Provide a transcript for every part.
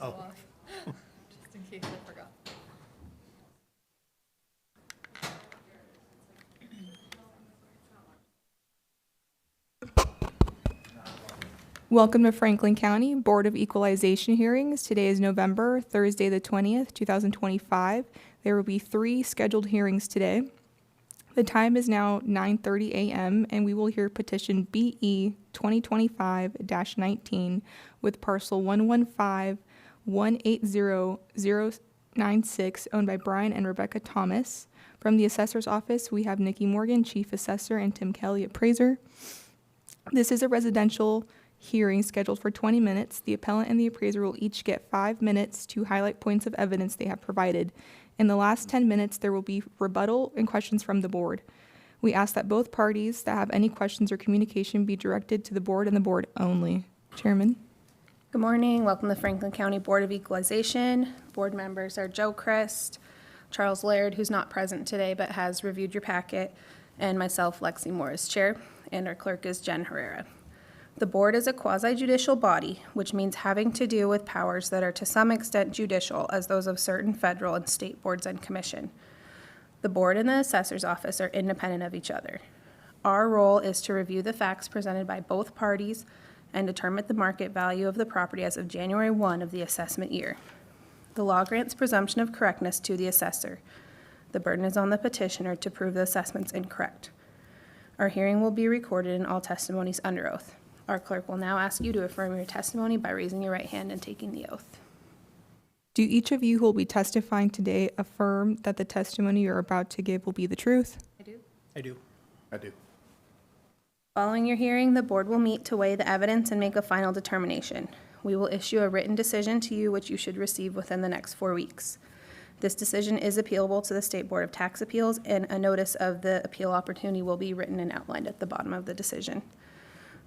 off, just in case I forgot. Welcome to Franklin County Board of Equalization hearings. Today is November, Thursday the 20th, 2025. There will be 3 scheduled hearings today. The time is now 9:30 a.m. and we will hear petition BE 2025-19 with parcel 115-180-096 owned by Brian and Rebecca Thomas. From the assessor's office, we have Nikki Morgan, chief assessor, and Tim Kelly, appraiser. This is a residential hearing scheduled for 20 minutes. The appellant and the appraiser will each get 5 minutes to highlight points of evidence they have provided. In the last 10 minutes, there will be rebuttal and questions from the board. We ask that both parties that have any questions or communication be directed to the board and the board only. Chairman. Good morning. Welcome to Franklin County Board of Equalization. Board members are Joe Christ, Charles Laird, who's not present today but has reviewed your packet, and myself, Lexi Moore, as chair, and our clerk is Jen Herrera. The board is a quasi-judicial body, which means having to do with powers that are to some extent judicial, as those of certain federal and state boards and commission. The board and the assessor's office are independent of each other. Our role is to review the facts presented by both parties and determine the market value of the property as of January 1 of the assessment year. The law grants presumption of correctness to the assessor. The burden is on the petitioner to prove the assessment's incorrect. Our hearing will be recorded and all testimonies under oath. Our clerk will now ask you to affirm your testimony by raising your right hand and taking the oath. Do each of you who will be testifying today affirm that the testimony you're about to give will be the truth? I do. I do. I do. Following your hearing, the board will meet to weigh the evidence and make a final determination. We will issue a written decision to you, which you should receive within the next 4 weeks. This decision is appealable to the State Board of Tax Appeals, and a notice of the appeal opportunity will be written and outlined at the bottom of the decision.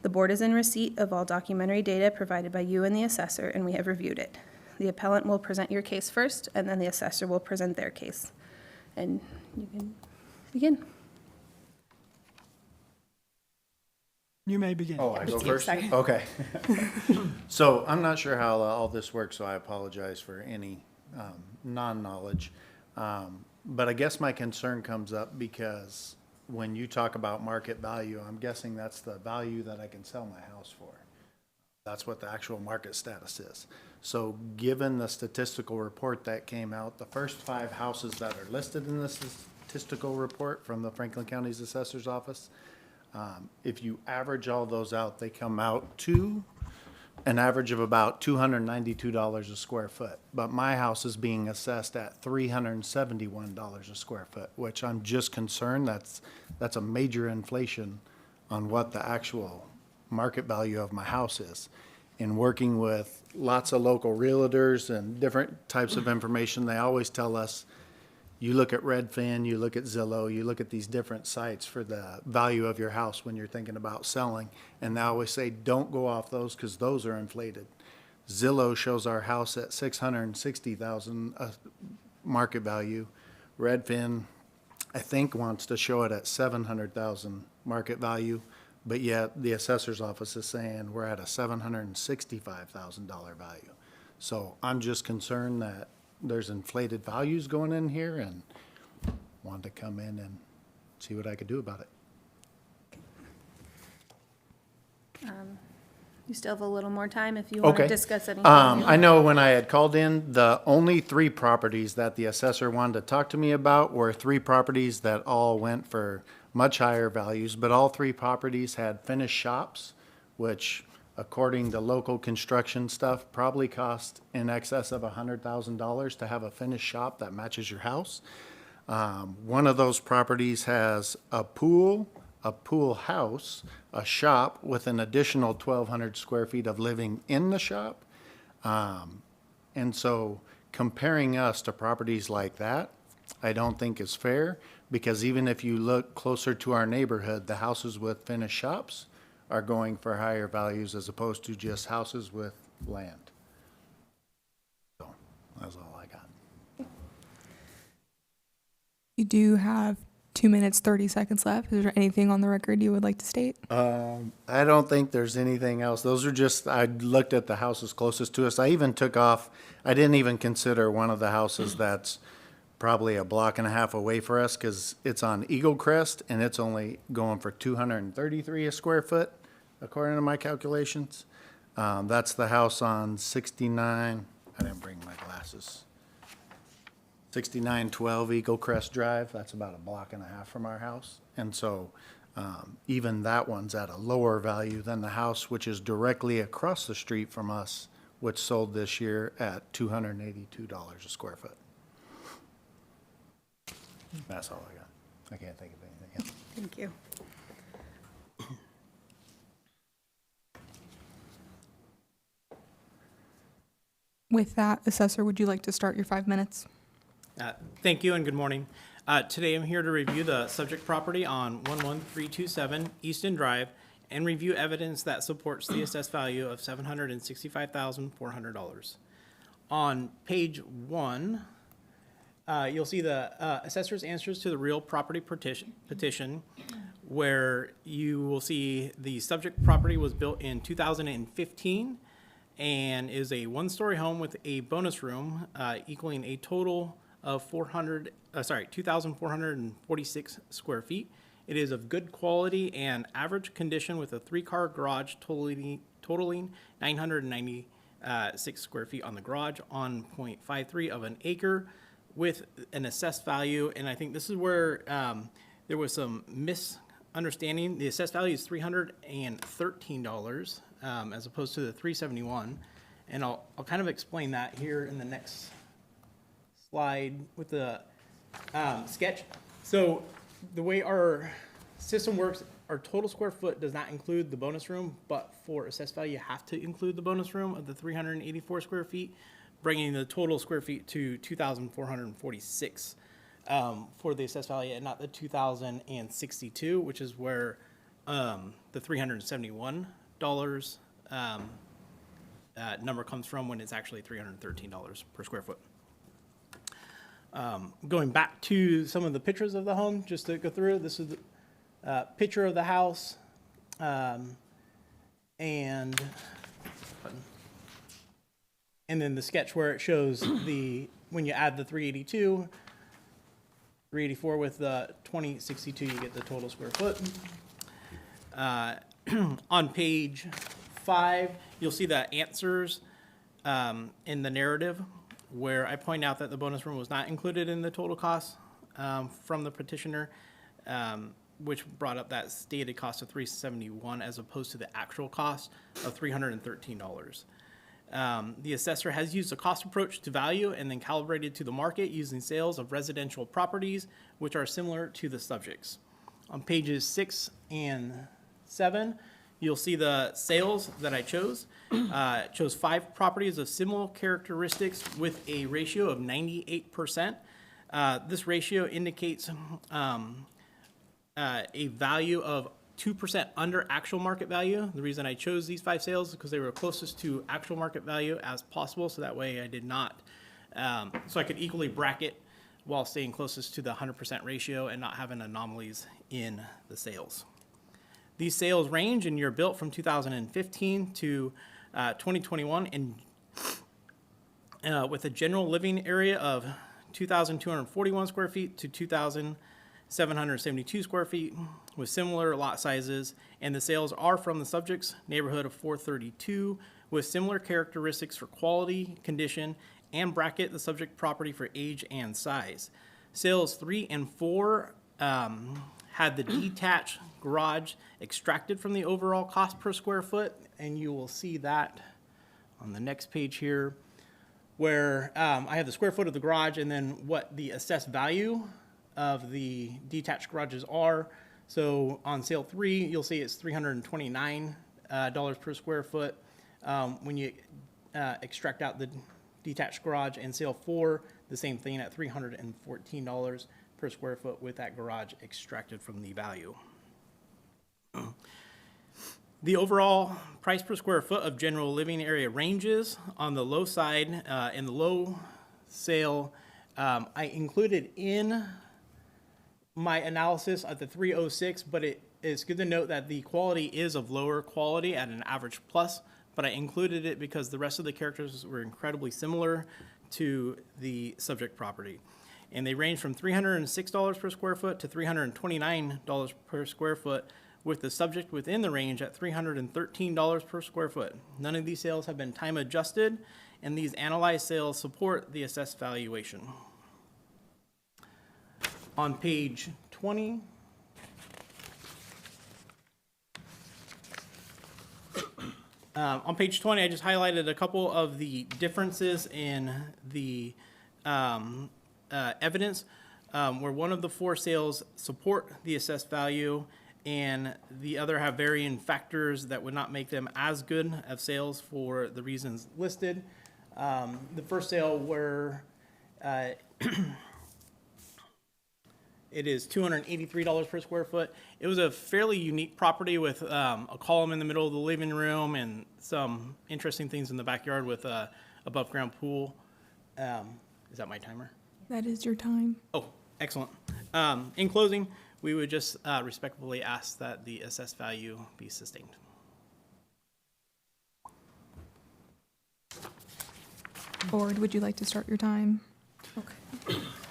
The board is in receipt of all documentary data provided by you and the assessor, and we have reviewed it. The appellant will present your case first, and then the assessor will present their case. And you can begin. You may begin. Oh, I go first? Sorry. Okay. So I'm not sure how all this works, so I apologize for any non-knowledge. But I guess my concern comes up because when you talk about market value, I'm guessing that's the value that I can sell my house for. That's what the actual market status is. So given the statistical report that came out, the first 5 houses that are listed in the statistical report from the Franklin County's Assessor's Office, if you average all those out, they come out to an average of about $292 a square foot. But my house is being assessed at $371 a square foot, which I'm just concerned that's a major inflation on what the actual market value of my house is. In working with lots of local realtors and different types of information, they always tell us, you look at Redfin, you look at Zillow, you look at these different sites for the value of your house when you're thinking about selling. And they always say, don't go off those because those are inflated. Zillow shows our house at $660,000 market value. Redfin, I think, wants to show it at $700,000 market value, but yet the assessor's office is saying we're at a $765,000 value. So I'm just concerned that there's inflated values going in here and wanted to come in and see what I could do about it. You still have a little more time if you want to Okay. discuss anything. I know when I had called in, the only 3 properties that the assessor wanted to talk to me about were 3 properties that all went for much higher values, but all 3 properties had finished shops, which according to local construction stuff, probably cost in excess of $100,000 to have a finished shop that matches your house. One of those properties has a pool house, a shop with an additional 1,200 square feet of living in the shop. And so comparing us to properties like that, I don't think is fair, because even if you look closer to our neighborhood, the houses with finished shops are going for higher values as opposed to just houses with land. So that's all I got. You do have 2 minutes, 30 seconds left. Is there anything on the record you would like to state? I don't think there's anything else. Those are just, I looked at the houses closest to us. I even took off, I didn't even consider one of the houses that's probably a block and a half away for us because it's on Eagle Crest and it's only going for 233 a square foot, according to my calculations. That's the house on 69, I didn't bring my glasses. 6912 Eagle Crest Drive, that's about a block and a half from our house. And so even that one's at a lower value than the house, which is directly across the street from us, which sold this year at $282 a square foot. That's all I got. I can't think of anything else. Thank you. With that, Assessor, would you like to start your 5 minutes? Thank you and good morning. Today I'm here to review the subject property on 11327 Easton Drive and review evidence that supports the assessed value of $765,400. On page 1, you'll see the assessor's answers to the real property petition, where you will see the subject property was built in 2015 and is a one-story home with a bonus room equaling a total of 2,446 square feet. It is of good quality and average condition with a 3-car garage totaling 996 square feet on the garage on 0.53 of an acre with an assessed value. And I think this is where there was some misunderstanding. The assessed value is $313 as opposed to the $371. And I'll kind of explain that here in the next slide with the sketch. So the way our system works, our total square foot does not include the bonus room, but for assessed value, you have to include the bonus room of the 384 square feet, bringing the total square feet to 2,446 for the assessed value, and not the 2,062, which is where the $371 number comes from when it's actually $313 per square foot. Going back to some of the pictures of the home, just to go through, this is the picture of the house, and then the sketch where it shows when you add the 382, 384 with the 2062, you get the total square foot. On page 5, you'll see the answers in the narrative, where I point out that the bonus room was not included in the total cost from the petitioner, which brought up that stated cost of $371 as opposed to the actual cost of $313. The assessor has used a cost approach to value and then calibrated to the market using sales of residential properties, which are similar to the subjects. On pages 6 and 7, you'll see the sales that I chose. Chose 5 properties of similar characteristics with a ratio of 98%. This ratio indicates a value of 2% under actual market value. The reason I chose these 5 sales is because they were closest to actual market value as possible, so that way I did not, so I could equally bracket while staying closest to the 100% ratio and not having anomalies in the sales. These sales range in year built from 2015 to 2021, and with a general living area of 2,241 square feet to 2,772 square feet with similar lot sizes, and the sales are from the subject's neighborhood of 432 with similar characteristics for quality, condition, and bracket the subject property for age and size. Sales 3 and 4 had the detached garage extracted from the overall cost per square foot, and you will see that on the next page here, where I have the square foot of the garage and then what the assessed value of the detached garages are. So on sale 3, you'll see it's $329 per square foot when you extract out the detached garage, and sale 4, the same thing at $314 per square foot with that garage extracted from the value. The overall price per square foot of general living area ranges on the low side. In the low sale, I included in my analysis at the 306, but it is good to note that the quality is of lower quality at an average plus, but I included it because the rest of the characters were incredibly similar to the subject property. And they range from $306 per square foot to $329 per square foot, with the subject within the range at $313 per square foot. None of these sales have been time adjusted, and these analyzed sales support the assessed valuation. On page 20, I just highlighted a couple of the differences in the evidence, where one of the 4 sales support the assessed value and the other have varying factors that would not make them as good of sales for the reasons listed. The first sale where it is $283 per square foot. It was a fairly unique property with a column in the middle of the living room and some interesting things in the backyard with a above-ground pool. Is that my timer? That is your time. Oh, excellent. In closing, we would just respectfully ask that the assessed value be sustained. Board, would you like to start your time?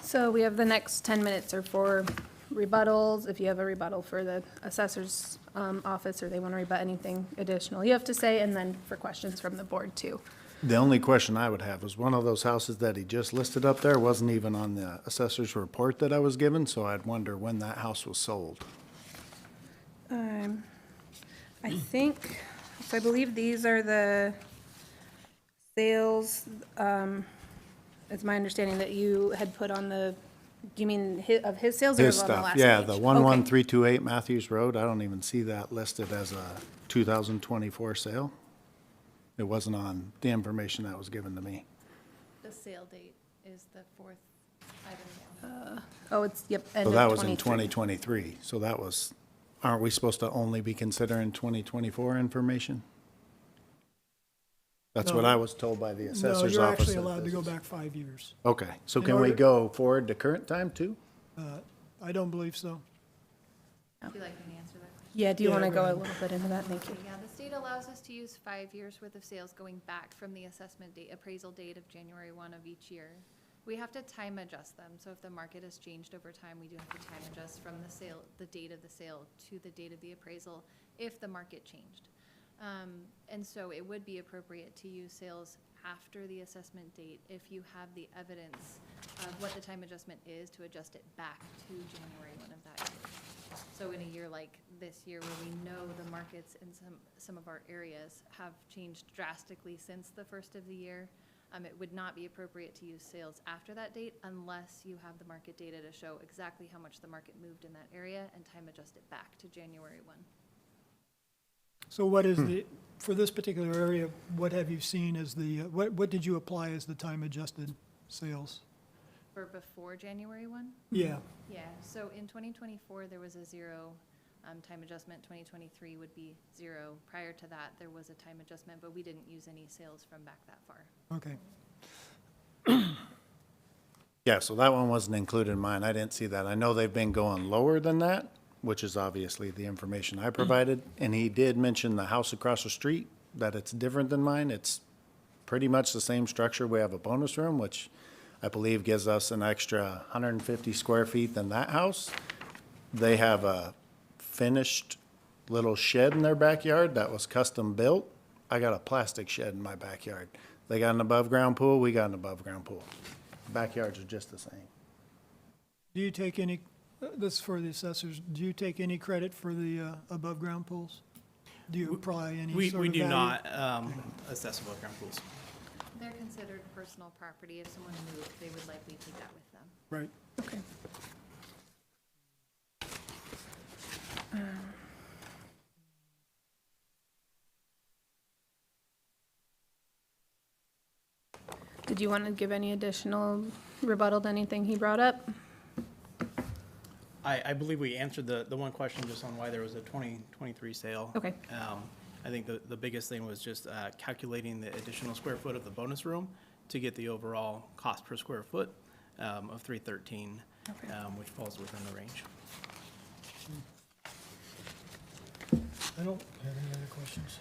So we have the next 10 minutes are for rebuttals. If you have a rebuttal for the assessor's office or they want to rebut anything additional you have to say, and then for questions from the board too. The only question I would have is one of those houses that he just listed up there wasn't even on the assessor's report that I was given, so I'd wonder when that house was sold. I think, so I believe these are the sales, it's my understanding that you had put on the, do you mean of his sales or His on the stuff, last yeah, page? the Okay. 11328 Matthews Road, I don't even see that listed as a 2024 sale. It wasn't on the information that was given to me. The sale date is the 4th item down. Oh, it's, yep, end So of that was in 23. 2023, so that was, aren't we supposed to only be considering 2024 information? That's what No. I was told by the No, assessor's you're office. actually that allowed to this go is- back 5 years. Okay, so In can we order- go forward to current time too? I don't believe so. Would you like me to answer that question? Yeah, do you Yeah, want to go go a ahead. little bit into that? Thank you. Yeah, the state allows us to use 5 years' worth of sales going back from the assessment date, appraisal date of January 1 of each year. We have to time adjust them, so if the market has changed over time, we do have to time adjust from the sale, the date of the sale to the date of the appraisal, if the market changed. And so it would be appropriate to use sales after the assessment date if you have the evidence of what the time adjustment is to adjust it back to January 1 of that year. So in a year like this year, where we know the markets in some of our areas have changed drastically since the first of the year, it would not be appropriate to use sales after that date unless you have the market data to show exactly how much the market moved in that area and time adjust it back to January 1. So what is the, for this particular area, what have you seen as the, what did you apply as the time-adjusted sales? For before January 1? Yeah, Yeah, so in 2024, there was a 0 time adjustment. 2023 would be 0. Prior to that, there was a time adjustment, but we didn't use any sales from back that far. okay. Yeah, so that one wasn't included in mine. I didn't see that. I know they've been going lower than that, which is obviously the information I provided. And he did mention the house across the street, that it's different than mine. It's pretty much the same structure. We have a bonus room, which I believe gives us an extra 150 square feet than that house. They have a finished little shed in their backyard that was custom built. I got a plastic shed in my backyard. They got an above-ground pool, we got an above-ground pool. Backyards are just the same. Do you take any, this is for the assessors, do you take any credit for the above-ground pools? Do you apply any We sort of do value? not assess above-ground pools. They're considered personal property. If someone moved, they would likely take that with them. Right. Okay. Did you want to give any additional rebuttal to anything he brought up? I believe we answered the one question just on why there was a 2023 sale. Okay. I think the biggest thing was just calculating the additional square foot of the bonus room to get the overall cost per square foot of $313, Okay. which falls within the range. I don't have any other questions.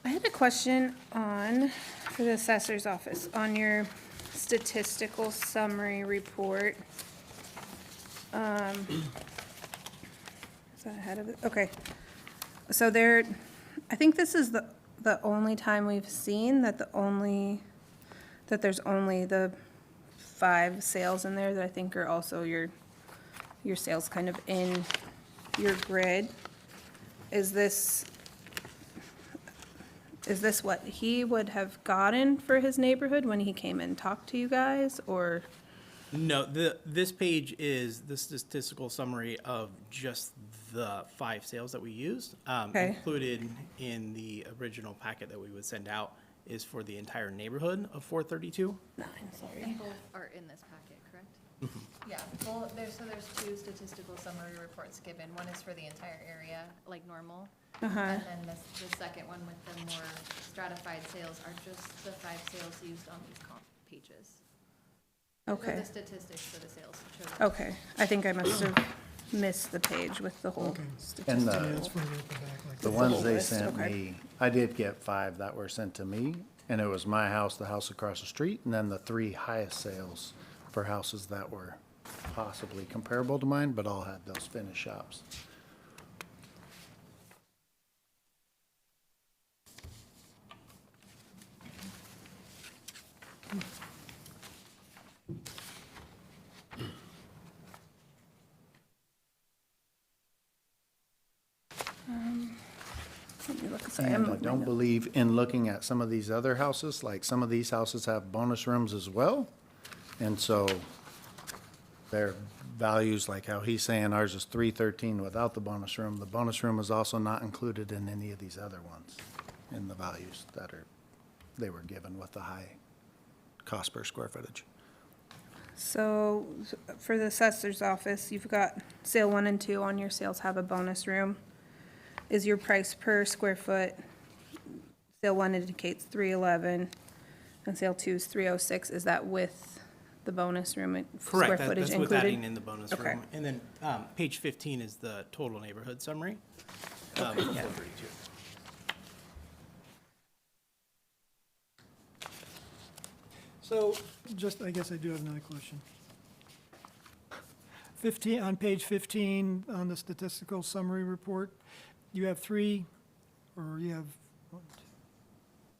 I had a question for the assessor's office, on your statistical summary report. Is that ahead of it? Okay. So I think this is the only time we've seen that there's only the 5 sales in there that I think are also your sales kind of in your grid. Is this what he would have gotten for his neighborhood when he came and talked to you guys, or? No, this page is the statistical summary of just the 5 sales that we used. Okay. Included in the original packet that we would send out is for the entire neighborhood of 432. Sorry. And both are in this packet, correct? Yeah, so there's 2 statistical summary reports given. One is for the entire area, like normal. And then the second one with the more stratified sales are just the 5 sales used on these comp pages. So Okay, the statistics for the sales show. okay. I think I must have missed the page with the whole Okay. And Yeah, statistical. it's further at the back like The that. ones they list, sent okay. me, I did get 5 that were sent to me, and it was my house, the house across the street, and then the 3 highest sales for houses that were possibly comparable to mine, but all had those finished shops. Let me look. Sorry, I'm And I looking at don't my believe in looking at some of these other houses, like some of these houses have bonus rooms as well. And so their values, like how he's saying ours is 313 without the bonus room. The bonus room is also not included in any of these other ones in the values that they were given with the high cost per square footage. So for the assessor's office, you've got sale 1 and 2 on your sales have a bonus room. Is your price per square foot, sale 1 indicates 311 and sale 2 is 306. Is that with the bonus room square Correct, footage that's with included? adding in the bonus Okay. room. And then page 15 is the total neighborhood summary of 432. So, I guess I do have another question. 15, on page 15, on the statistical summary report, you have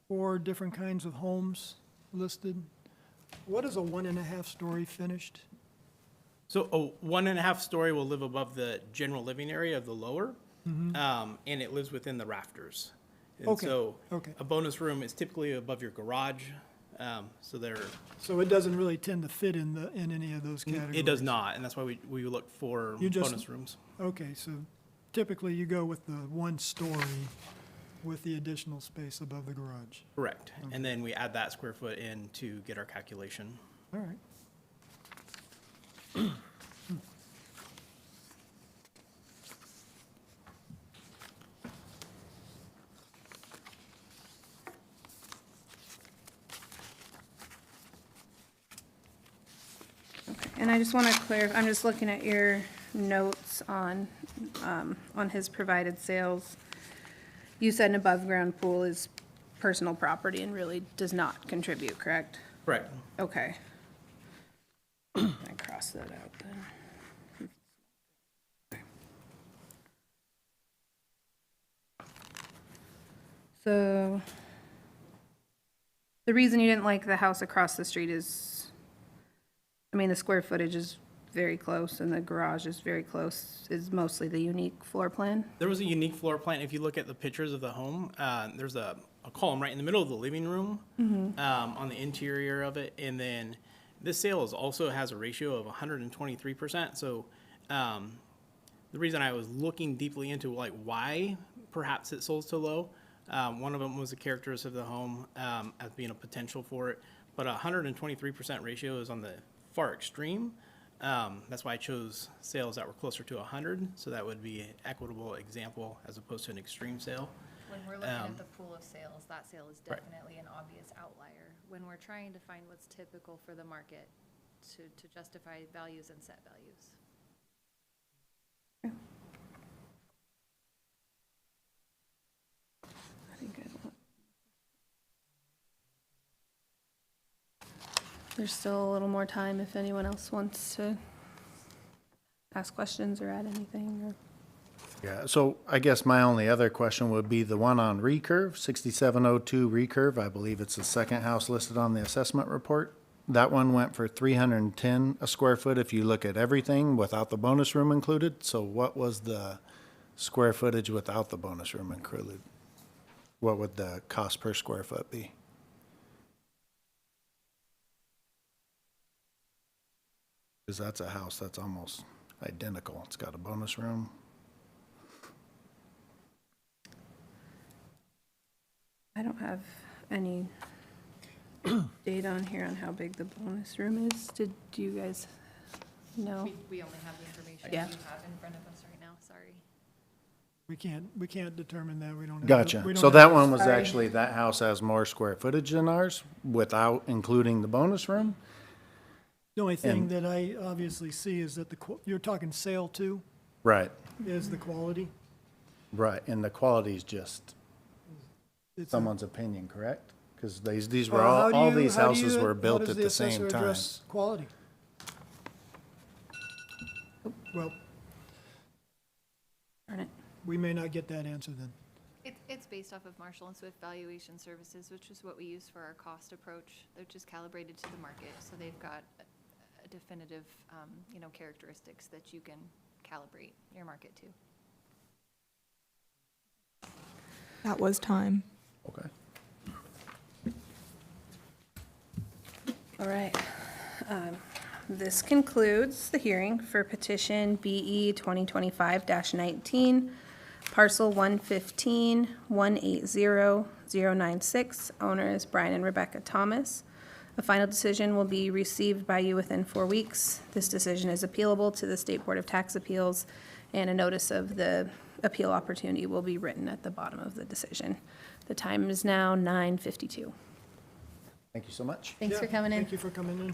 4 different kinds of homes listed. What is a 1.5-story finished? So a 1.5 story will live above the general living area of the lower, and it lives within the rafters. And Okay, so okay. a bonus room is typically above your garage, so they're, So it doesn't really tend to fit in any of those categories? it does not, and that's why we look for You just- bonus rooms. Okay, so typically you go with the 1-story with the additional space above the garage. Correct. And then we add that square foot in to get our calculation. All right. And I just want to clarify, I'm just looking at your notes on his provided sales. You said an above-ground pool is personal property and really does not contribute, correct? Correct. Okay. I cross that out then. So, the reason you didn't like the house across the street is, I mean, the square footage is very close and the garage is very close, is mostly the unique floor plan? There was a unique floor plan. If you look at the pictures of the home, there's a column right in the middle of the living room on the interior of it. And then this sale also has a ratio of 123%. So the reason I was looking deeply into like why perhaps it sold so low, one of them was the characteristics of the home as being a potential for it. But 123% ratio is on the far extreme. That's why I chose sales that were closer to 100, so that would be an equitable example as opposed to an extreme sale. When we're looking at the pool of sales, that sale is Right. definitely an obvious outlier. When we're trying to find what's typical for the market to justify values and set values. There's still a little more time if anyone else wants to ask questions or add anything, or. Yeah, so I guess my only other question would be the one on recurve, 6702 recurve. I believe it's the second house listed on the assessment report. That one went for 310 a square foot if you look at everything without the bonus room included. So what was the square footage without the bonus room included? What would the cost per square foot be? Because that's a house that's almost identical. It's got a bonus room. I don't have any data on here on how big the bonus room is. Do you guys know? We only have the information you Yeah. have in front of us right now, sorry. We can't determine that, we don't have. the- Gotcha. we don't So have that the- one was Sorry. actually, that house has more square footage than ours without including the bonus room? The only thing and- that I obviously see is that you're talking sale too, Right, is the quality. right. And the quality's just It's a- someone's opinion, correct? Because these were How do all you- these how do houses you- were how built does at the the same assessor time. address quality? Well, Darn it. we may not get that answer then. It's based off of Marshall and Swift Valuation Services, which is what we use for our cost approach. They're just calibrated to the market, so they've got a definitive, characteristics that you can calibrate your market to. That was time. Okay. All right. This concludes the hearing for petition BE 2025-19, parcel 115-180-096. Owner is Brian and Rebecca Thomas. A final decision will be received by you within 4 weeks. This decision is appealable to the State Board of Tax Appeals, and a notice of the appeal opportunity will be written at the bottom of the decision. The time is now 9:52. Thank you so much. Thanks for Yeah, coming in. Thank you for coming in.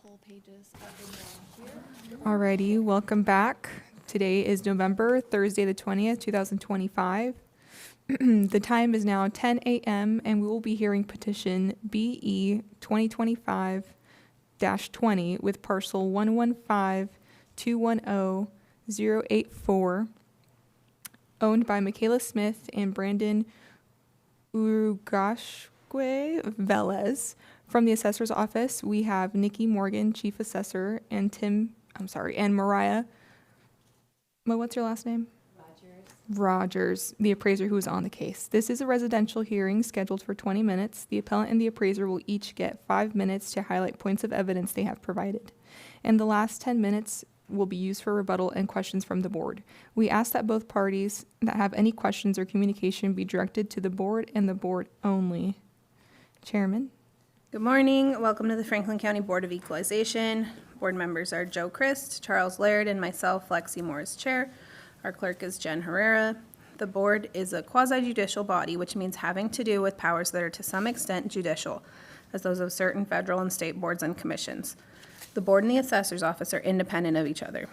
whole pages of the here. Alrighty, welcome back. Today is November, Thursday the 20th, 2025. The time is now 10 a.m. and we will be hearing petition BE 2025-20 with parcel 115-210-084, owned by Michaela Smith and Brandon Urugashque Velez. From the assessor's office, we have Nikki Morgan, chief assessor, and Mariah. What's your last name? Rogers, the appraiser who is on the case. This is a residential hearing scheduled for 20 minutes. The appellant and the appraiser will each get 5 minutes to highlight points of evidence they have provided. And the last 10 minutes will be used for rebuttal and questions from the board. We ask that both parties that have any questions or communication be directed to the board and the board only. Chairman? Good morning. Welcome to the Franklin County Board of Equalization. Board members are Joe Christ, Charles Laird, and myself, Lexi Moore, as chair. Our clerk is Jen Herrera. The board is a quasi-judicial body, which means having to do with powers that are to some extent judicial, as those of certain federal and state boards and commissions. The board and the assessor's office are independent of each other.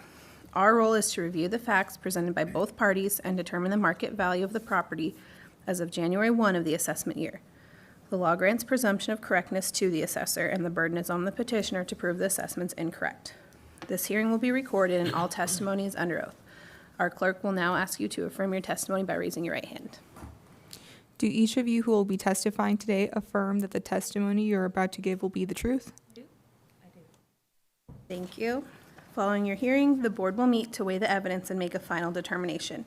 Our role is to review the facts presented by both parties and determine the market value of the property as of January 1 of the assessment year. The law grants presumption of correctness to the assessor, and the burden is on the petitioner to prove the assessment's incorrect. This hearing will be recorded and all testimony is under oath. Our clerk will now ask you to affirm your testimony by raising your right hand. Do each of you who will be testifying today affirm that the testimony you're about to give will be the truth? Thank you. Following your hearing, the board will meet to weigh the evidence and make a final determination.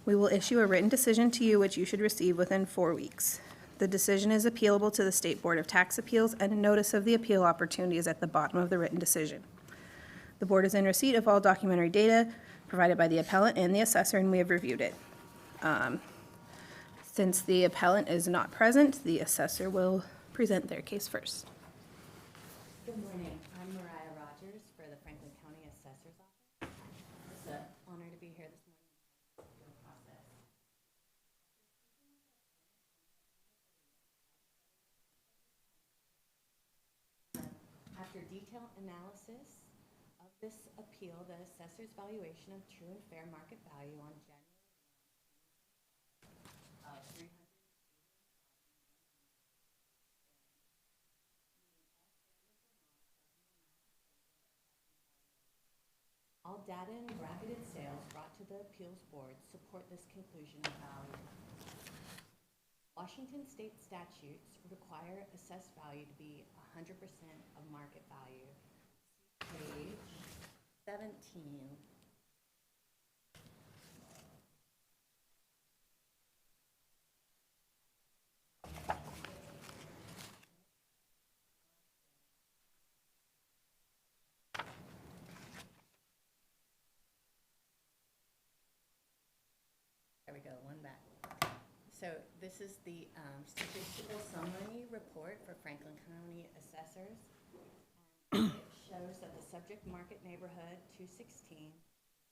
We will issue a written decision to you, which you should receive within 4 weeks. The decision is appealable to the State Board of Tax Appeals, and a notice of the appeal opportunity is at the bottom of the written decision. The board is in receipt of all documentary data provided by the appellant and the assessor, and we have reviewed it. Since the appellant is not present, the assessor will present their case first. Good morning. I'm Mariah Rogers for the Franklin County Assessor's Office. It's an honor to be here this morning. After detailed analysis of this appeal, the assessor's valuation of true and fair market value on January 1 of 300. All data and bracketed sales brought to the appeals board support this conclusion of value. Washington state statutes require assessed value to be 100% of market value. See page 17. There we go, one back. So this is the statistical summary report for Franklin County assessors. And it shows that the subject market neighborhood 216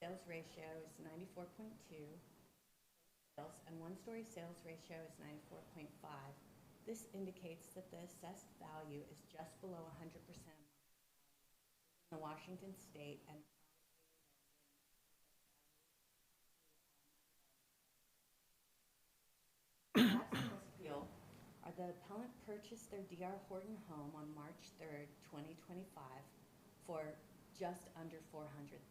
sales ratio is 94.2, sales and one-story sales ratio is 94.5. This indicates that the assessed value is just below 100% in the Washington state and appeal are the appellant purchased their D.R. Horton home on March 3rd, 2025 for just under $400,000.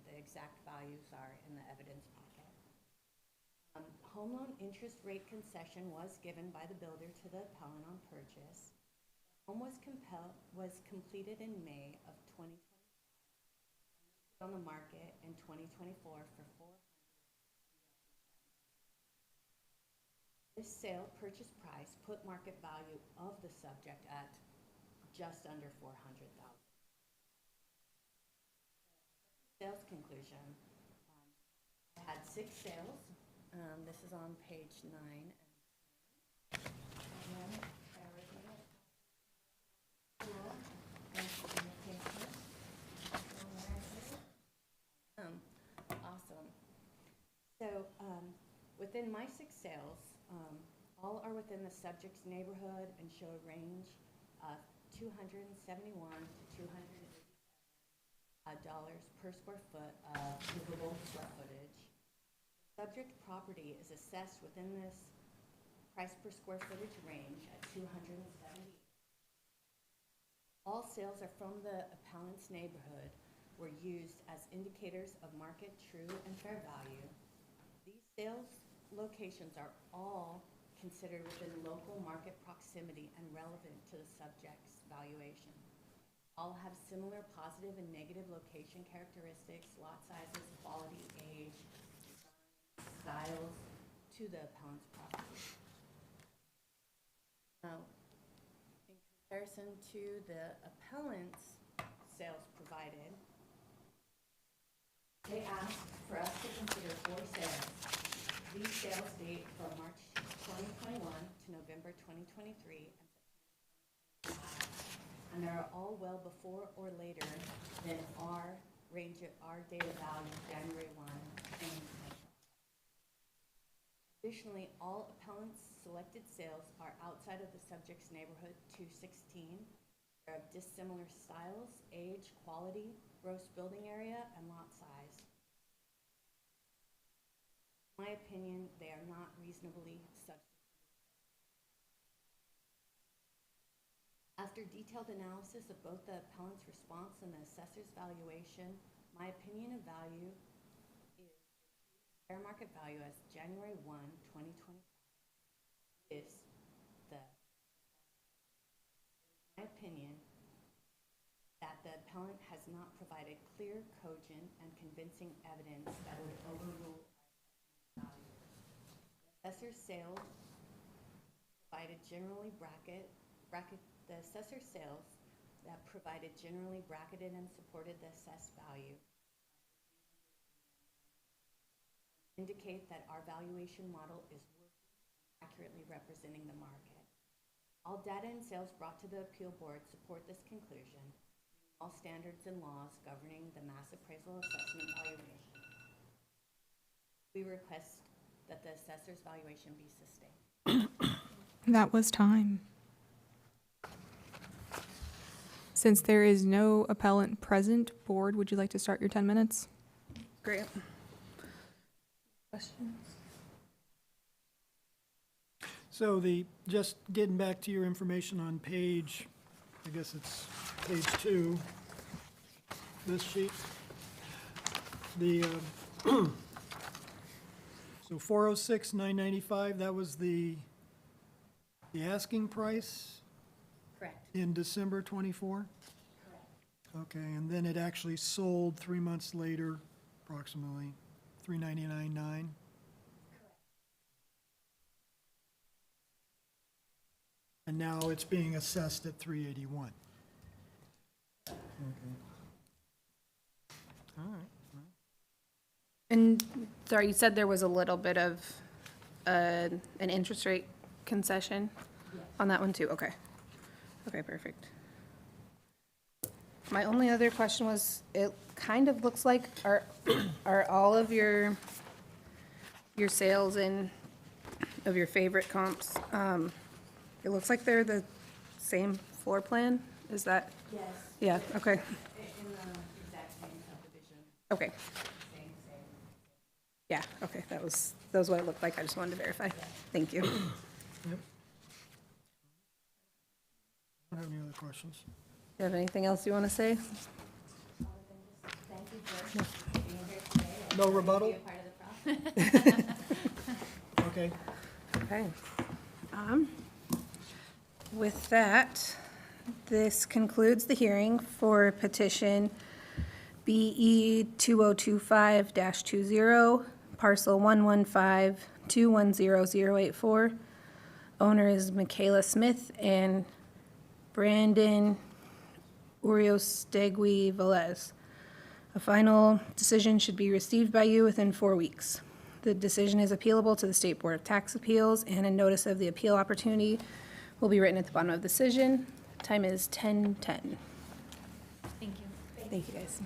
The exact values are in the evidence packet. Home loan interest rate concession was given by the builder to the appellant on purchase. The home was completed in May of 2025 on the market in 2024 for $400,000. This sale purchase price put market value of the subject at just under $400,000. Sales conclusion. I had 6 sales. This is on page 9. Awesome. So within my 6 sales, all are within the subject's neighborhood and show a range of $271 to $280 dollars per square foot of livable square footage. Subject property is assessed within this price per square footage range at $270. All sales are from the appellant's neighborhood were used as indicators of market true and fair value. These sales locations are all considered within local market proximity and relevant to the subject's valuation. All have similar positive and negative location characteristics, lot sizes, quality, age, styles to the appellant's property. Now, in comparison to the appellant's sales provided, they asked for us to consider 4 sales. These sales date from March 2021 to November 2023 and they're all well before or later than our date of value, January 1, 2020. Additionally, all appellants' selected sales are outside of the subject's neighborhood 216. They're of dissimilar styles, age, quality, gross building area, and lot size. In my opinion, they are not reasonably substituted. After detailed analysis of both the appellant's response and the assessor's valuation, my opinion of value is fair market value as January 1, 2025 is my opinion that the appellant has not provided clear, cogent, and convincing evidence that would overrule our value. The assessor's sales provided generally the assessor's sales that provided generally bracketed and supported the assessed value indicate that our valuation model is working and accurately representing the market. All data and sales brought to the appeal board support this conclusion, all standards and laws governing the mass appraisal assessment valuation. We request that the assessor's valuation be sustained. That was time. Since there is no appellant present, board, would you like to start your 10 minutes? Great. Questions? So just getting back to your information on page, I guess it's page 2, this sheet. So 406,995, that was the asking price Correct. in December 24? Correct. Okay, and then it actually sold 3 months later, approximately 399.9. And now it's being assessed at 381. Okay. All right. And sorry, you said there was a little bit of an interest rate concession on that one too? Okay. Okay, perfect. My only other question was, it kind of looks like, are all of your sales of your favorite comps, it looks like they're the same floor plan? Is that? Yes. Yeah, okay, In the exact same subdivision, okay. same. Yeah, okay, that was what it looked like. I just wanted to verify. Thank you. Yep. I don't have any other questions. You have anything else you want to say? Thank you for being here today. and No rebuttal? Be a part of the process. Okay. Okay. With that, this concludes the hearing for petition BE 2025-20, parcel 115210084. Owner is Michaela Smith and Brandon Uriostegui Velez. A final decision should be received by you within 4 weeks. The decision is appealable to the State Board of Tax Appeals, and a notice of the appeal opportunity will be written at the bottom of the decision. Time is 10:10. Thank you. Thank you, guys.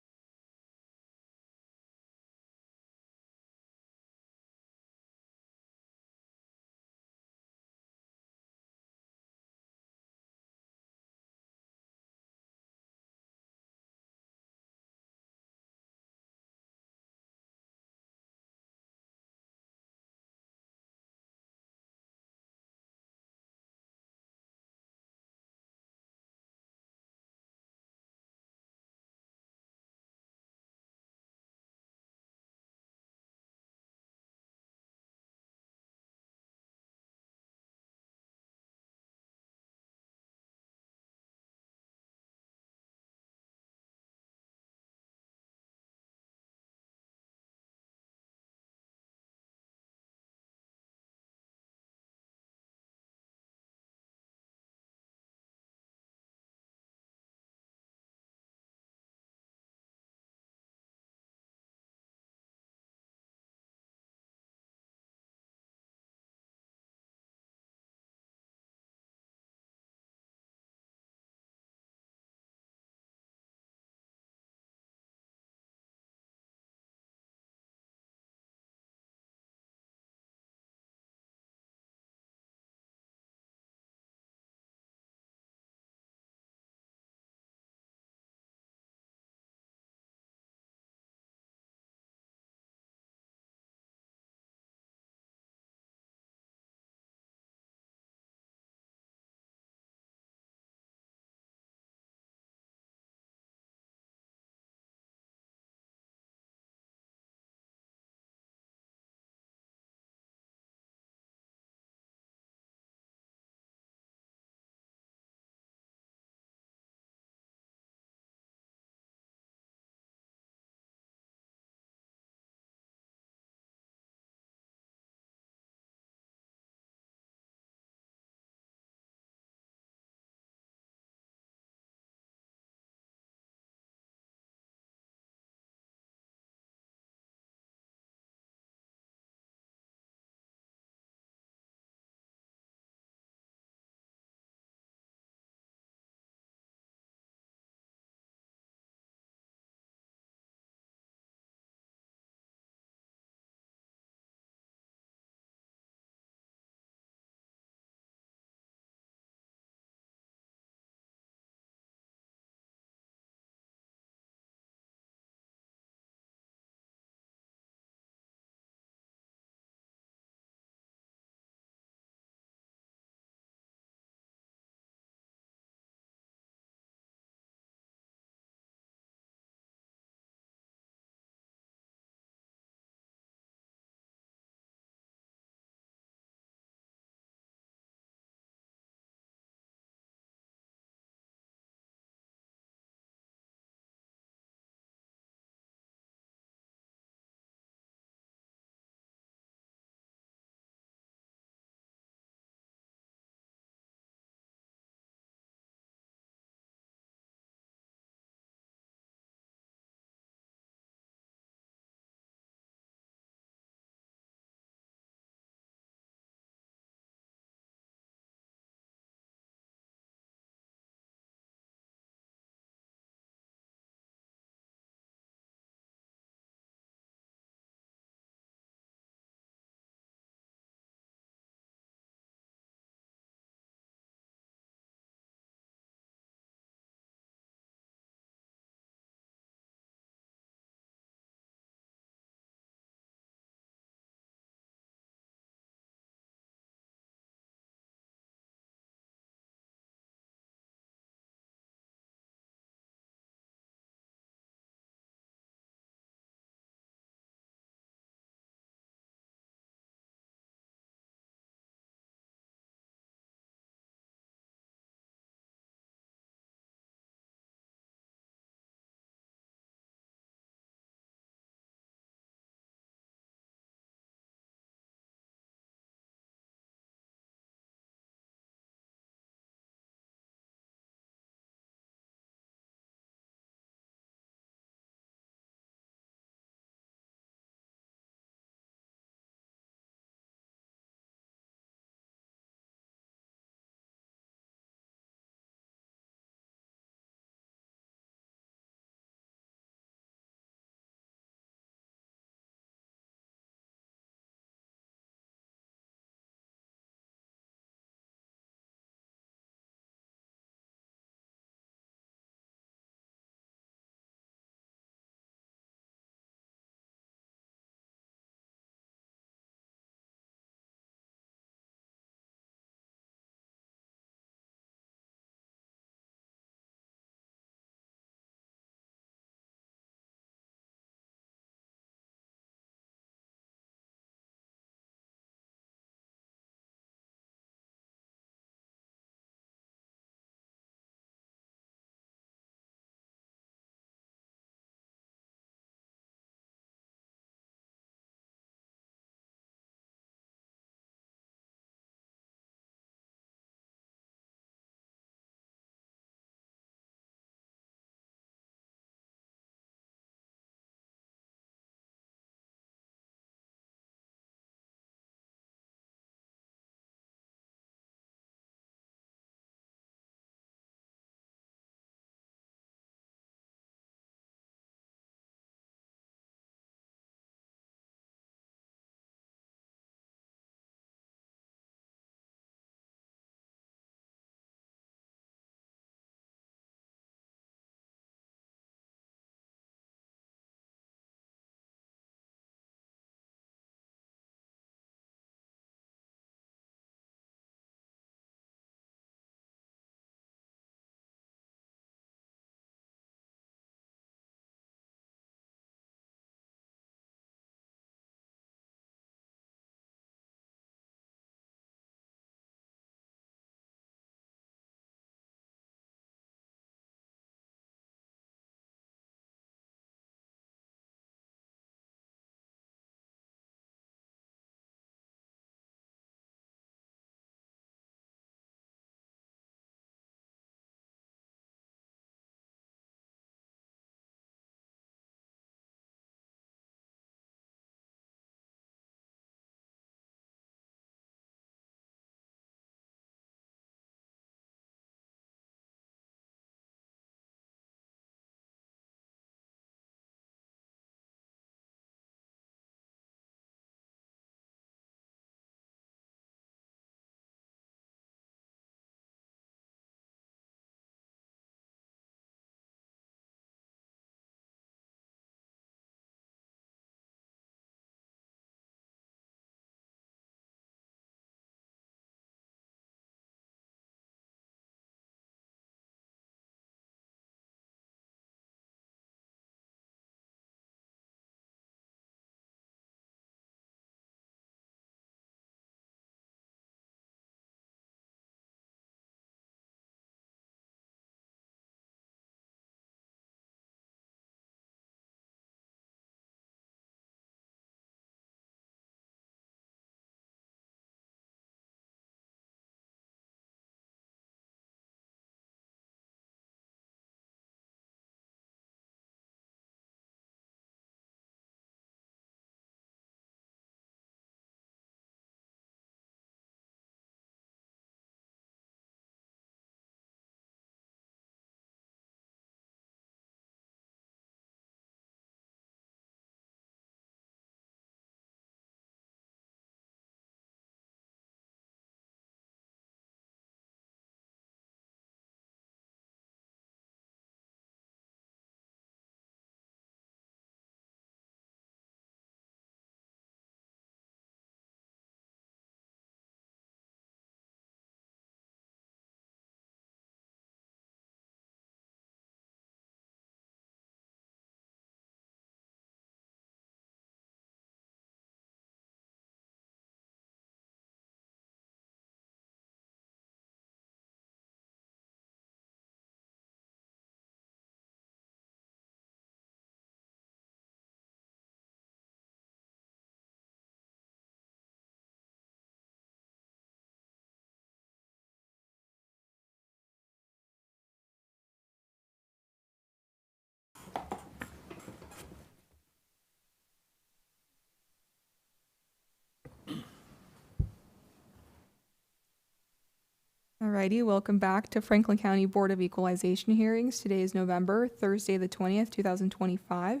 Alrighty, welcome back to Franklin County Board of Equalization hearings. Today is November, Thursday the 20th, 2025.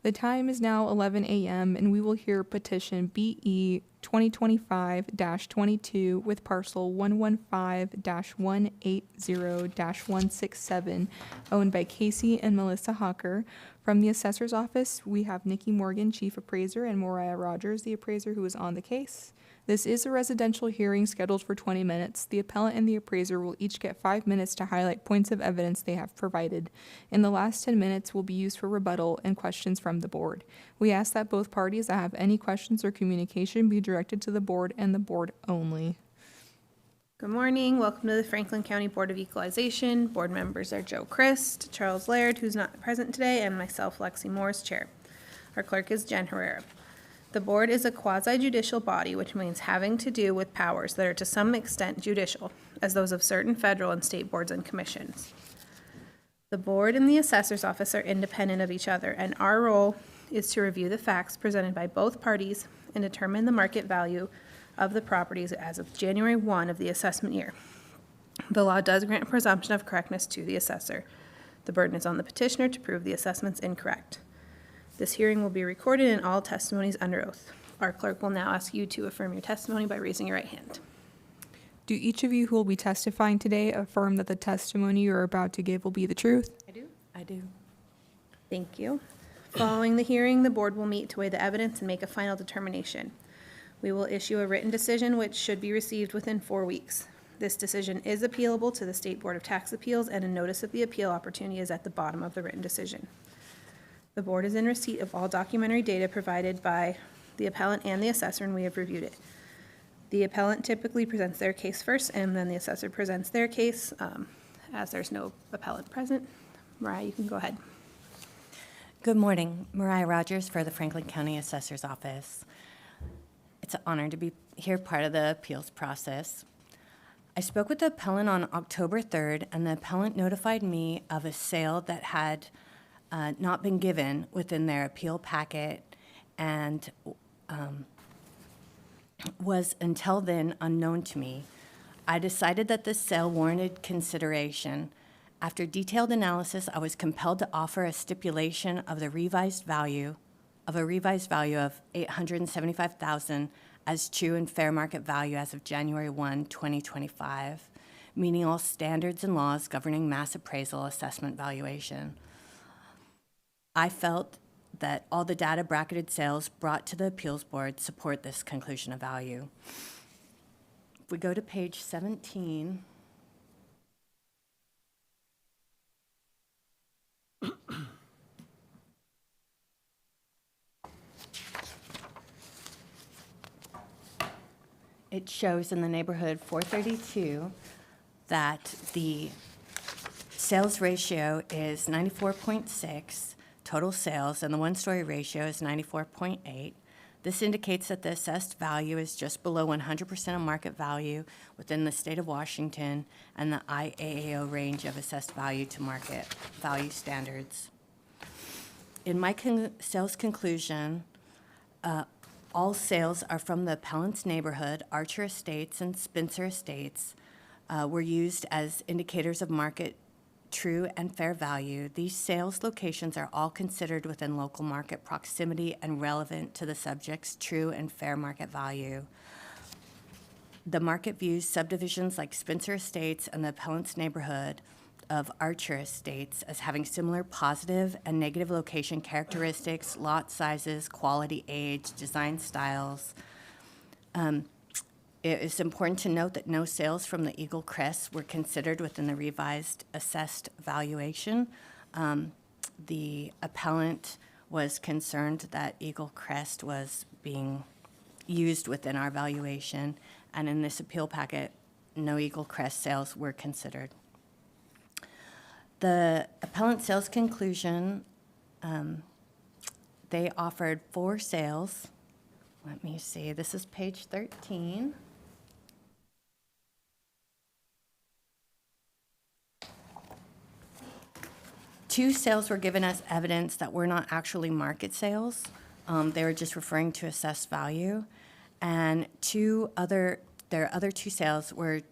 The time is now 11 a.m. and we will hear petition BE 2025-22 with parcel 115-180-167 owned by Casey and Melissa Hawker. From the assessor's office, we have Nikki Morgan, chief appraiser, and Moriah Rogers, the appraiser who is on the case. This is a residential hearing scheduled for 20 minutes. The appellant and the appraiser will each get 5 minutes to highlight points of evidence they have provided. In the last 10 minutes will be used for rebuttal and questions from the board. We ask that both parties that have any questions or communication be directed to the board and the board only. Good morning. Welcome to the Franklin County Board of Equalization. Board members are Joe Christ, Charles Laird, who's not present today, and myself, Lexi Morris, chair. Our clerk is Jen Herrera. The board is a quasi-judicial body, which means having to do with powers that are to some extent judicial, as those of certain federal and state boards and commissions. The board and the assessor's office are independent of each other, and our role is to review the facts presented by both parties and determine the market value of the properties as of January 1 of the assessment year. The law does grant presumption of correctness to the assessor. The burden is on the petitioner to prove the assessment's incorrect. This hearing will be recorded and all testimonies under oath. Our clerk will now ask you to affirm your testimony by raising your right hand. Do each of you who will be testifying today affirm that the testimony you are about to give will be the truth? I do. I do. Thank you. Following the hearing, the board will meet to weigh the evidence and make a final determination. We will issue a written decision which should be received within 4 weeks. This decision is appealable to the State Board of Tax Appeals, and a notice of the appeal opportunity is at the bottom of the written decision. The board is in receipt of all documentary data provided by the appellant and the assessor, and we have reviewed it. The appellant typically presents their case first, and then the assessor presents their case. As there's no appellant present, Mariah, you can go ahead. Good morning. Moriah Rogers for the Franklin County Assessor's Office. It's an honor to be here, part of the appeals process. I spoke with the appellant on October 3rd, and the appellant notified me of a sale that had not been given within their appeal packet and was until then unknown to me. I decided that this sale warranted consideration. After detailed analysis, I was compelled to offer a stipulation of a revised value of $875,000 as true and fair market value as of January 1, 2025, meaning all standards and laws governing mass appraisal assessment valuation. I felt that all the data bracketed sales brought to the appeals board support this conclusion of value. If we go to page 17, it shows in the neighborhood 432 that the sales ratio is 94.6 total sales, and the one-story ratio is 94.8. This indicates that the assessed value is just below 100% of market value within the state of Washington and the IAAO range of assessed value to market value standards. In my sales conclusion, all sales are from the appellant's neighborhood. Archer Estates and Spencer Estates were used as indicators of market true and fair value. These sales locations are all considered within local market proximity and relevant to the subject's true and fair market value. The market views subdivisions like Spencer Estates and the appellant's neighborhood of Archer Estates as having similar positive and negative location characteristics, lot sizes, quality, age, design styles. It is important to note that no sales from the Eagle Crest were considered within the revised assessed valuation. The appellant was concerned that Eagle Crest was being used within our valuation, and in this appeal packet, no Eagle Crest sales were considered. The appellant sales conclusion, they offered 4 sales. Let me see, this is page 13. Two sales were given as evidence that were not actually market sales. They were just referring to assessed value. And 2 other their other two sales were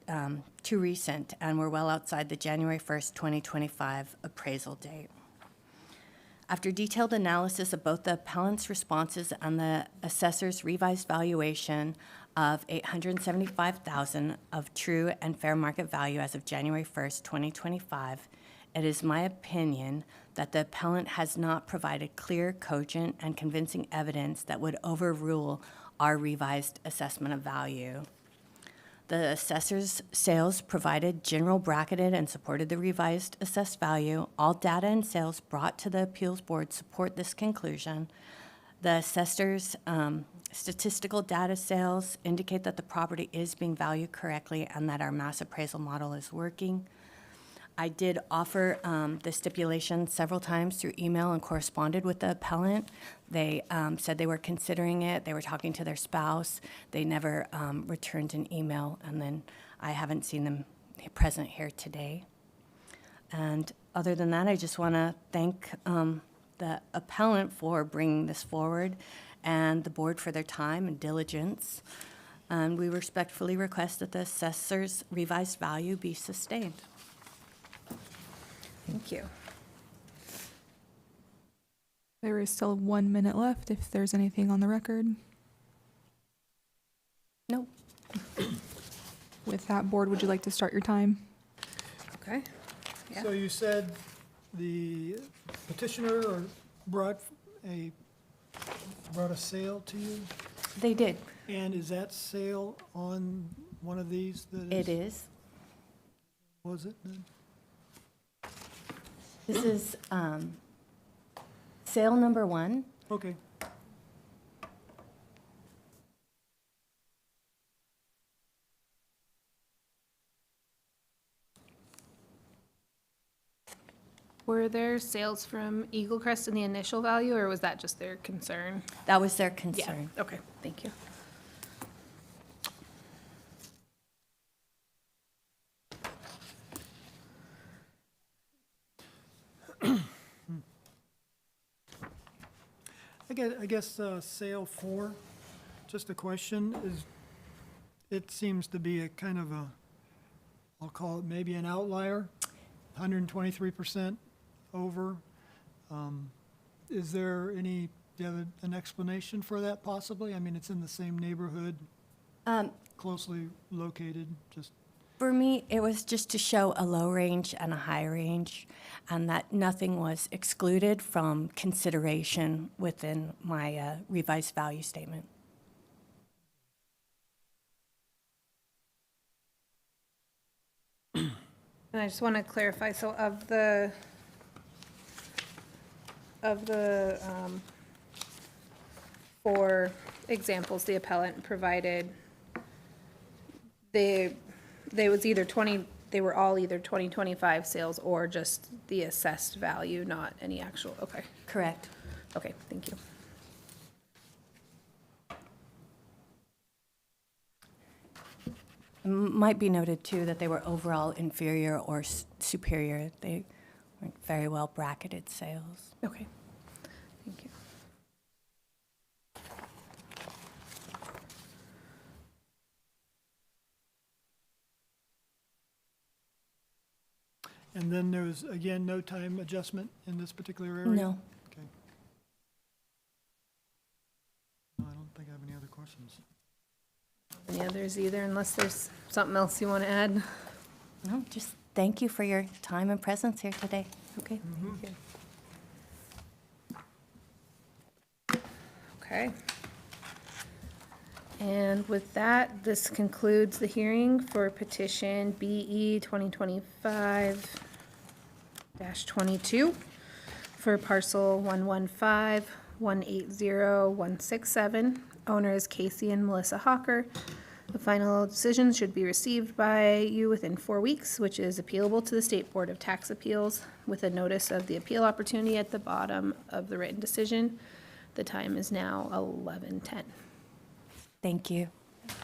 too recent and were well outside the January 1st, 2025 appraisal date. After detailed analysis of both the appellant's responses and the assessor's revised valuation of $875,000 of true and fair market value as of January 1st, 2025, it is my opinion that the appellant has not provided clear, cogent, and convincing evidence that would overrule our revised assessment of value. The assessor's sales provided general bracketed and supported the revised assessed value. All data and sales brought to the appeals board support this conclusion. The assessor's statistical data sales indicate that the property is being valued correctly and that our mass appraisal model is working. I did offer the stipulation several times through email and corresponded with the appellant. They said they were considering it. They were talking to their spouse. They never returned an email, and then I haven't seen them present here today. And other than that, I just want to thank the appellant for bringing this forward and the board for their time and diligence. And we respectfully request that the assessor's revised value be sustained. Thank you. There is still 1 minute left if there's anything on the record. Nope. With that, board, would you like to start your time? Okay. Yeah. So you said the petitioner brought a sale to you? They did. And is that sale on one of these that is? It is. Was it then? This is sale number 1. Okay. Were there sales from Eagle Crest in the initial value, or was that just their concern? That was their concern. Okay, thank you. I guess sale 4, just a question, it seems to be a kind of a, I'll call it maybe an outlier, 123% over. Is there do you have an explanation for that possibly? I mean, it's in the same neighborhood, closely located, just, For me, it was just to show a low range and a high range, and that nothing was excluded from consideration within my revised value statement. And I just want to clarify, so of the 4 examples the appellant provided, they were all either 2025 sales or just the assessed value, not any actual, okay. Correct. Okay, thank you. Might be noted, too, that they were overall inferior or superior. They weren't very well bracketed sales. Okay, thank you. and then there's, again, no time adjustment in this particular area? No. Okay. No, I don't think I have any other questions. Any others either, unless there's something else you want to add? No, just thank you for your time and presence here today. Okay, thank you. Okay. And with that, this concludes the hearing for petition BE 2025-22 for parcel 115-180-167. Owner is Casey and Melissa Hawker. The final decision should be received by you within 4 weeks, which is appealable to the State Board of Tax Appeals with a notice of the appeal opportunity at the bottom of the written decision. The time is now 11:10. Thank you. Guys.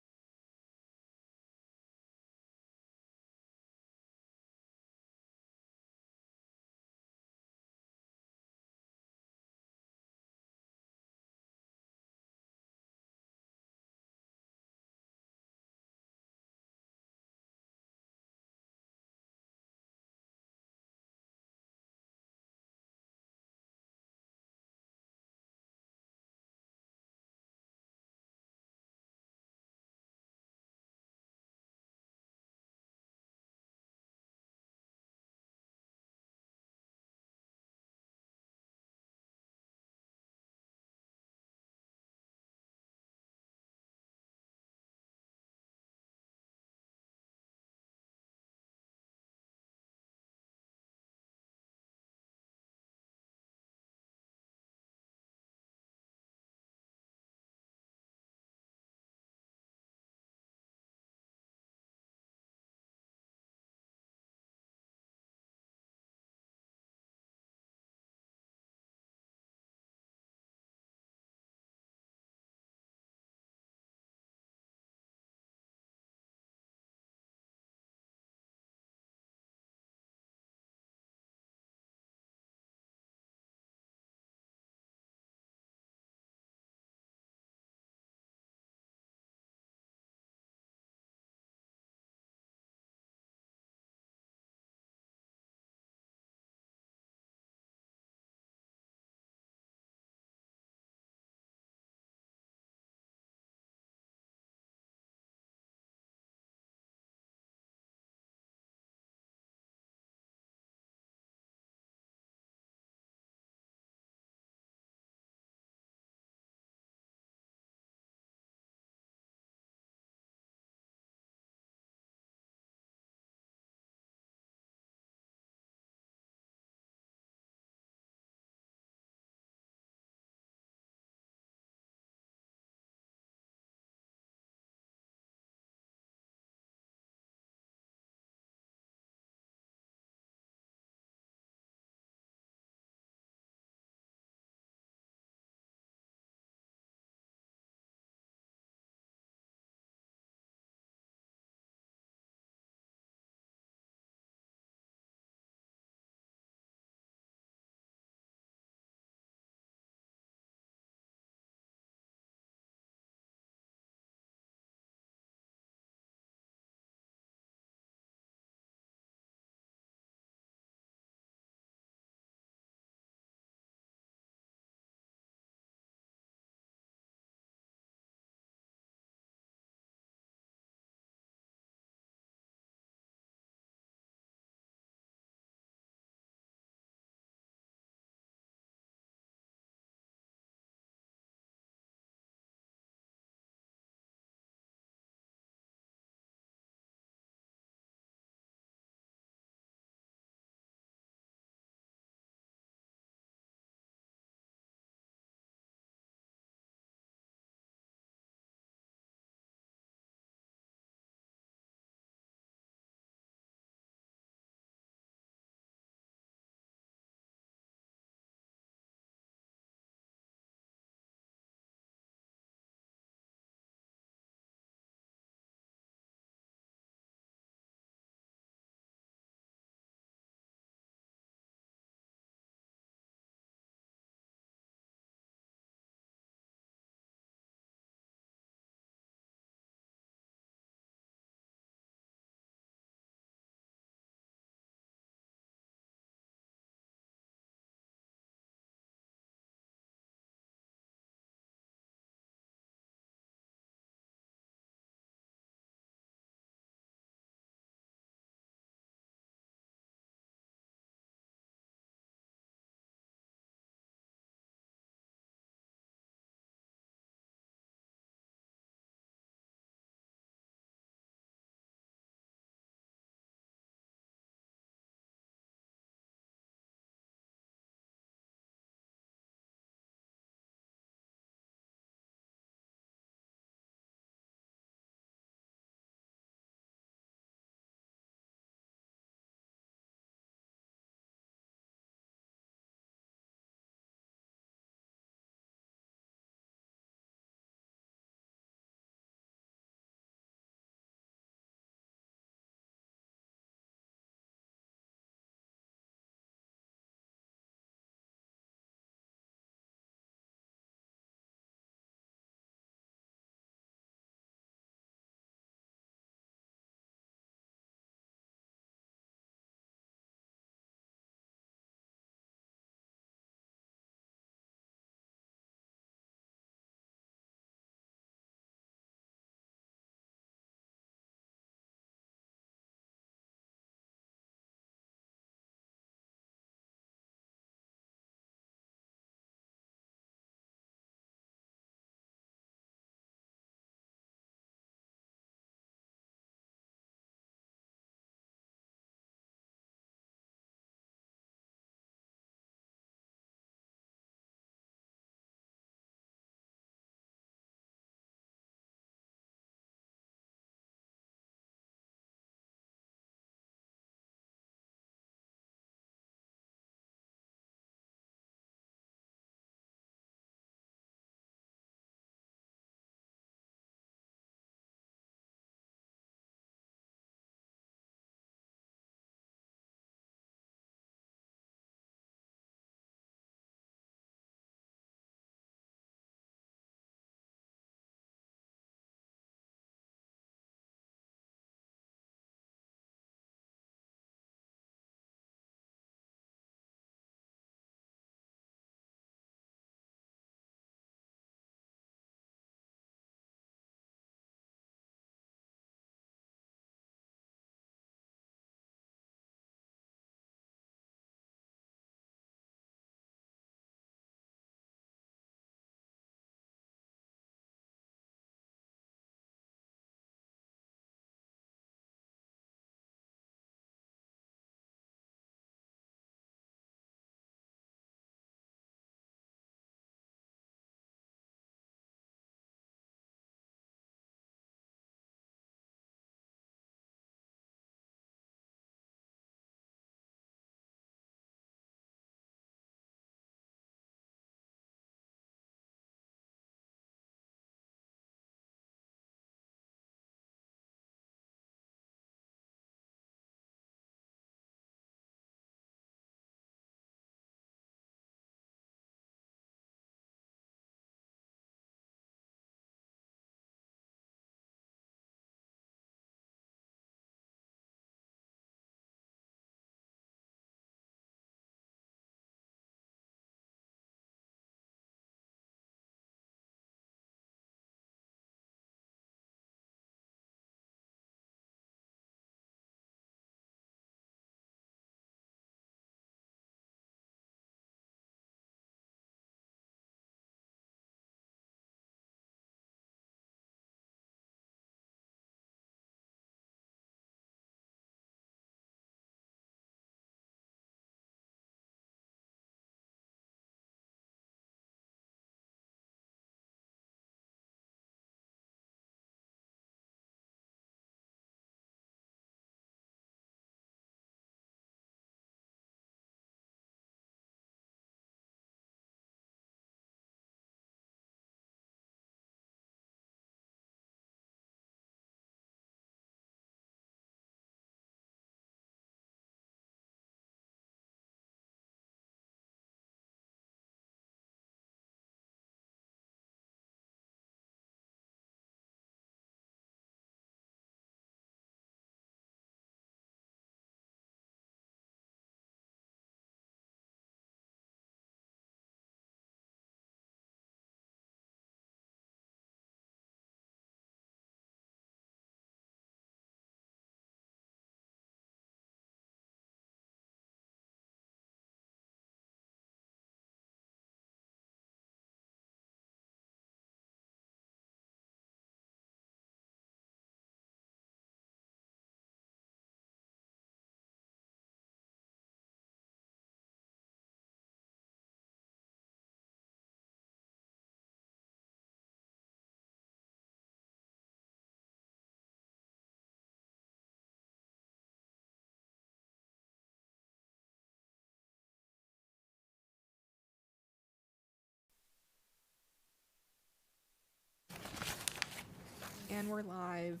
And we're live.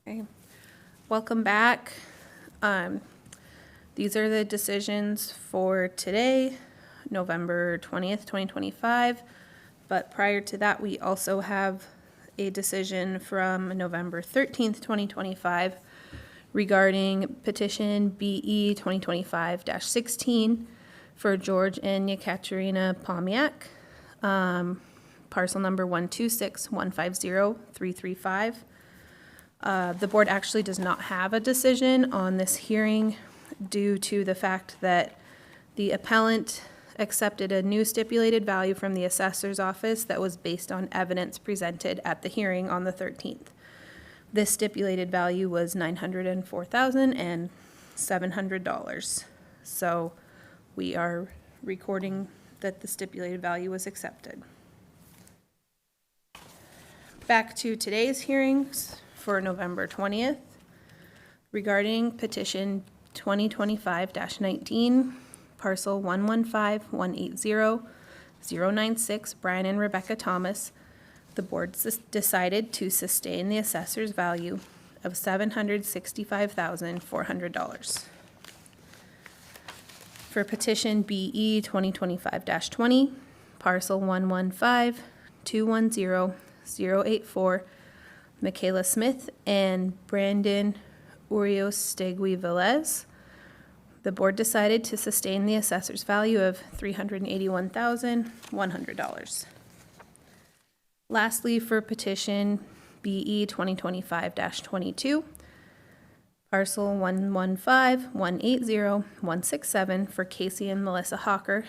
Okay. Welcome back. These are the decisions for today, November 20th, 2025. But prior to that, we also have a decision from November 13th, 2025 regarding petition BE 2025-16 for George and Yekaterina Pomiak, parcel number 126150335. The board actually does not have a decision on this hearing due to the fact that the appellant accepted a new stipulated value from the assessor's office that was based on evidence presented at the hearing on the 13th. This stipulated value was $904,700. So we are recording that the stipulated value was accepted. Back to today's hearings for November 20th regarding petition 2025-19, parcel 115-180-096, Brian and Rebecca Thomas. The board decided to sustain the assessor's value of $765,400. For petition BE 2025-20, parcel 115-210-084, Michaela Smith and Brandon Uriostegui-Velez. The board decided to sustain the assessor's value of $381,100. Lastly, for petition BE 2025-22, parcel 115-180-167 for Casey and Melissa Hawker,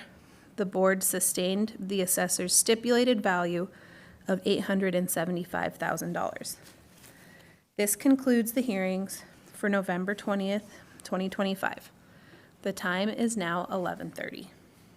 the board sustained the assessor's stipulated value of $875,000. This concludes the hearings for November 20th, 2025. The time is now 11:30.